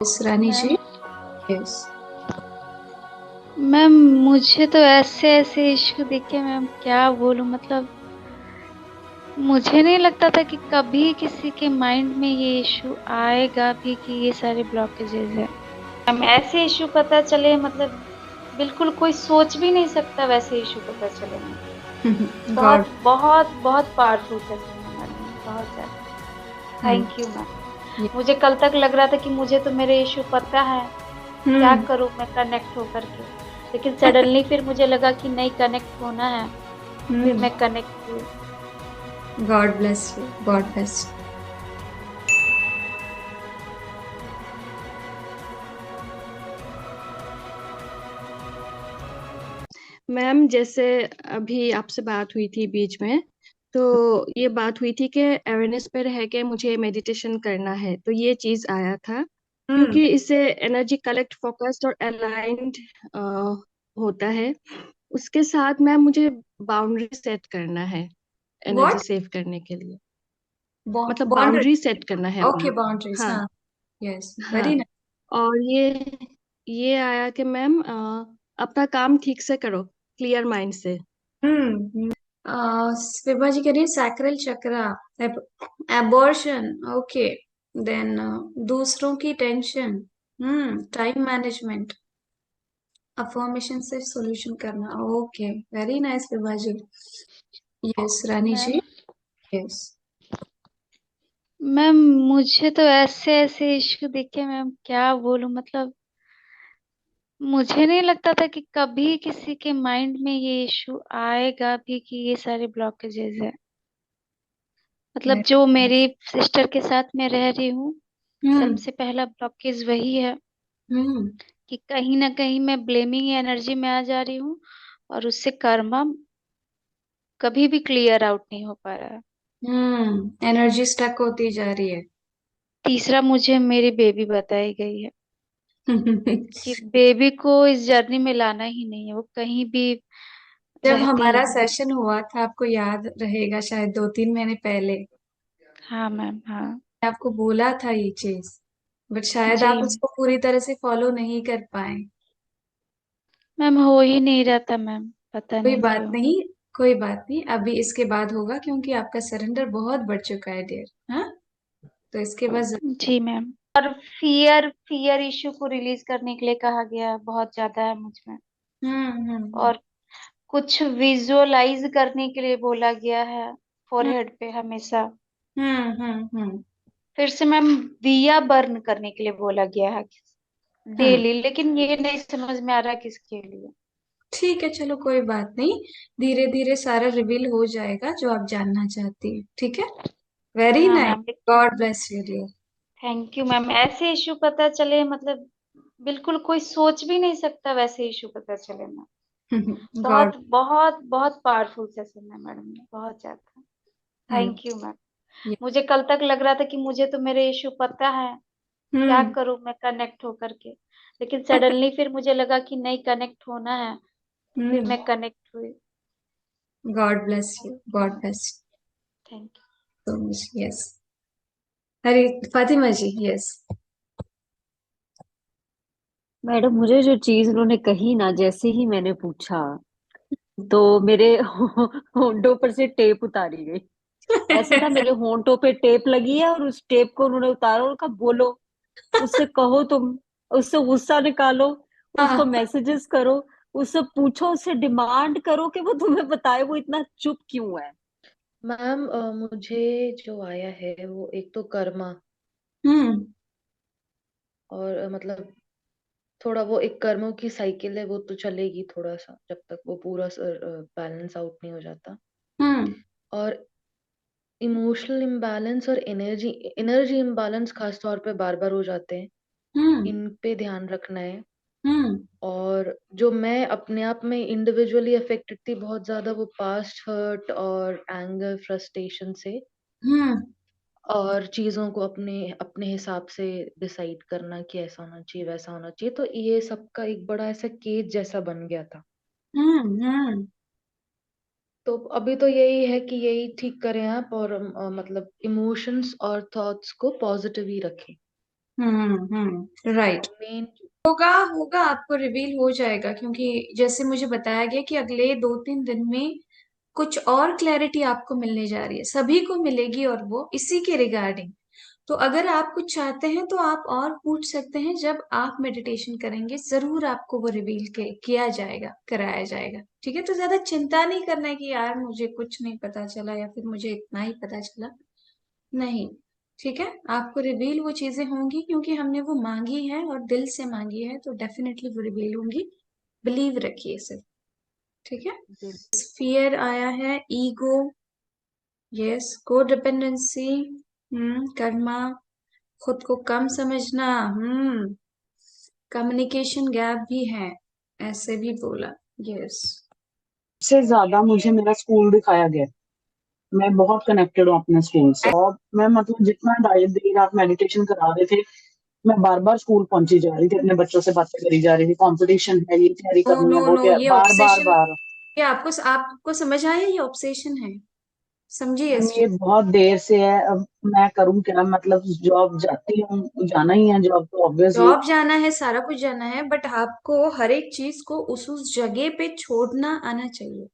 Yes रानी ma'am जी। Yes. Ma'am मुझे तो ऐसे ऐसे इश्यू दिखे मैम, क्या बोलूं मतलब। मुझे नहीं लगता था कि कभी किसी के माइंड में ये इश्यू आएगा भी कि ये सारे ब्लॉकेजेस है। मैम ऐसे इश्यू पता चले मतलब बिल्कुल कोई सोच भी नहीं सकता वैसे इश्यू पता चले मैम। गॉड। बहुत बहुत बहुत पावरफुल सेशन है मैडम, बहुत ज्यादा। Thank you ma'am. मुझे कल तक लग रहा था कि मुझे तो मेरे इश्यू पता है, क्या हम्म। करूं मैं कनेक्ट होकर के। लेकिन सडनली फिर मुझे लगा कि नहीं, कनेक्ट होना है। फिर हम्म। मैं कनेक्ट हुई। God bless you, God bless. Ma'am जैसे अभी आपसे बात हुई थी बीच में, तो ये बात हुई थी कि अवेयरनेस पे रह के मुझे मेडिटेशन करना है, तो ये चीज आया था हम्म। क्योंकि इससे एनर्जी कलेक्ट, फोकस्ड और अलाइंड होता है। उसके साथ मैम मुझे बाउंड्री सेट करना है एनर्जी व्हाट? सेव करने के लिए। मतलब बाउंड्री। बाउंड्री सेट करना है ओके, अपनी। बाउंड्रीज, हाँ। हाँ। यस, हाँ। Very nice. और ये आया कि मैम अपना काम ठीक से करो, क्लियर माइंड से। हम्म। विभा जी कह रही है सैक्रल चक्रा, एबॉर्शन। ओके। देन दूसरों की टेंशन। टाइम मैनेजमेंट, अफर्मेशन से सॉल्यूशन करना। ओके, वेरी नाइस विभा जी। यस रानी मैम जी। यस। मैम मुझे तो ऐसे ऐसे इश्यू दिखे मैम, क्या बोलूं मतलब। मुझे नहीं लगता था कि कभी किसी के माइंड में ये इश्यू आएगा भी कि ये सारे ब्लॉकेजेस है। मतलब जो मेरी सिस्टर के साथ मैं रह रही हूँ, हम्म। सबसे पहला ब्लॉकेज वही है हम्म। कि कहीं ना कहीं मैं ब्लेमिंग एनर्जी में आ जा रही हूँ, और उससे कर्मा कभी भी क्लियर आउट नहीं हो पा रहा है। एनर्जी स्टक होती जा रही है। तीसरा मुझे मेरी बेबी बताई गई है कि बेबी को इस जर्नी में लाना ही नहीं है, वो कहीं भी जब रहती हमारा है। सेशन हुआ था, आपको याद रहेगा शायद 2-3 महीने पहले, हाँ मैम, हाँ। मैंने आपको बोला था ये चीज, बट शायद जी आप उसको पूरी तरह से फॉलो नहीं कर पाए। मैम, हो ही नहीं रहा था मैम, पता कोई नहीं बात क्यों। नहीं, कोई बात नहीं, अभी इसके बाद होगा क्योंकि आपका सरेंडर बहुत बढ़ चुका है डियर। हाँ, तो इसके बाद जी मैम। और फियर फियर इश्यू को रिलीज करने के लिए कहा गया है, बहुत ज्यादा है मुझ में। हम्म। और कुछ विजुअलाइज करने के लिए बोला गया है, हम्म। फोरहेड पे हमेशा। हम्म। फिर से मैम दिया बर्न करने के लिए बोला गया है हाँ, डेली, लेकिन ये नहीं समझ में आ रहा किसके लिए। ठीक है, चलो कोई बात नहीं। धीरे धीरे सारा रिवील हो जाएगा जो आप जानना चाहती है, ठीक है। वेरी हाँ nice. Ma'am. God bless you dear. Thank you ma'am. ऐसे इशू पता चले मतलब बिल्कुल कोई सोच भी नहीं सकता वैसे इशू पता चले मैम। गॉड। बहुत बहुत बहुत पावरफुल सेशन है मैडम, बहुत ज्यादा। Thank you ma'am. मुझे कल तक लग रहा था कि मुझे तो मेरे इशू पता है, क्या हम्म। करूं मैं कनेक्ट होकर के। लेकिन सडनली फिर मुझे लगा कि नहीं, कनेक्ट होना है। फिर हम्म। मैं कनेक्ट हुई। God bless thank you, you God ma'am. Bless thank you. So much. Yes. अरे फातिमा जी, यस। मैडम, मुझे जो चीज उन्होंने कही ना, जैसे ही मैंने पूछा तो मेरे होंठों पर से टेप उतारी गई। ऐसे था, मेरे होंठों पे टेप लगी है और उस टेप को उन्होंने उतारा और कहा बोलो, उससे कहो तुम, उससे गुस्सा निकालो, उसको हाँ। मैसेजेस करो, उससे पूछो, उससे डिमांड करो कि वो तुम्हें बताए वो इतना चुप क्यों है। मैम मुझे जो आया है वो एक तो कर्मा, हम्म। और मतलब थोड़ा वो एक कर्मों की साइकिल है, वो तो चलेगी थोड़ा सा जब तक वो पूरा बैलेंस आउट नहीं हो जाता। हम्म। और इमोशनल इम्बैलेंस और एनर्जी एनर्जी इम्बैलेंस खास तौर पे बार बार हो जाते हैं, हम्म। इन पे ध्यान रखना है। हम्म। और जो मैं अपने आप में इंडिविजुअली अफेक्टेड थी बहुत ज्यादा, वो पास्ट हर्ट और एंगर फ्रस्ट्रेशन से। हम्म। और चीजों को अपने अपने हिसाब से डिसाइड करना कि ऐसा होना चाहिए वैसा होना चाहिए, तो ये सबका एक बड़ा ऐसा केज जैसा बन गया था। हम्म। तो अभी तो यही है कि यही ठीक करें आप, और मतलब इमोशंस और थॉट्स को पॉजिटिव ही रखें। राइट। मेन होगा होगा, आपको रिवील हो जाएगा, क्योंकि जैसे मुझे बताया गया कि अगले 2-3 दिन में कुछ और क्लैरिटी आपको मिलने जा रही है, सभी को मिलेगी, और वो इसी के रिगार्डिंग। तो अगर आप कुछ चाहते हैं तो आप और पूछ सकते हैं, जब आप मेडिटेशन करेंगे जरूर आपको वो रिवील किया जाएगा, कराया जाएगा। ठीक है, तो ज्यादा चिंता नहीं करना है कि यार मुझे कुछ नहीं पता चला या फिर मुझे इतना ही पता चला, नहीं। ठीक है, आपको रिवील वो चीजें होंगी क्योंकि हमने वो मांगी है और दिल से मांगी है, तो डेफिनेटली वो रिवील होंगी, बिलीव रखिए सिर्फ। ठीक है। फियर आया है, ईगो, यस, को डिपेंडेंसी, कर्मा, खुद को कम समझना, कम्युनिकेशन गैप भी है, ऐसे भी बोला, यस। से ज्यादा मुझे मेरा स्कूल दिखाया गया। मैं बहुत कनेक्टेड हूँ अपने स्कूल से, और मैं मतलब जितना देर आप मेडिटेशन करा रहे थे, मैं बार बार स्कूल पहुंची जा रही थी, अपने बच्चों से बातें करी जा रही थी, कंपटीशन है, ये तैयारी नो करनी है, नो वो नो, तैयारी, ये बार बार ऑब्सेशन, बार। ये आपको समझ आया, ये ऑब्सेशन है, समझिए मैम इस ये चीज। बहुत देर से है, अब मैं करूँ क्या? मतलब जॉब जाती हूँ, जाना ही है जॉब तो ऑब्वियसली। जॉब जाना है, सारा कुछ जाना है, बट आपको हर एक चीज को उस जगह पे छोड़ना आना चाहिए।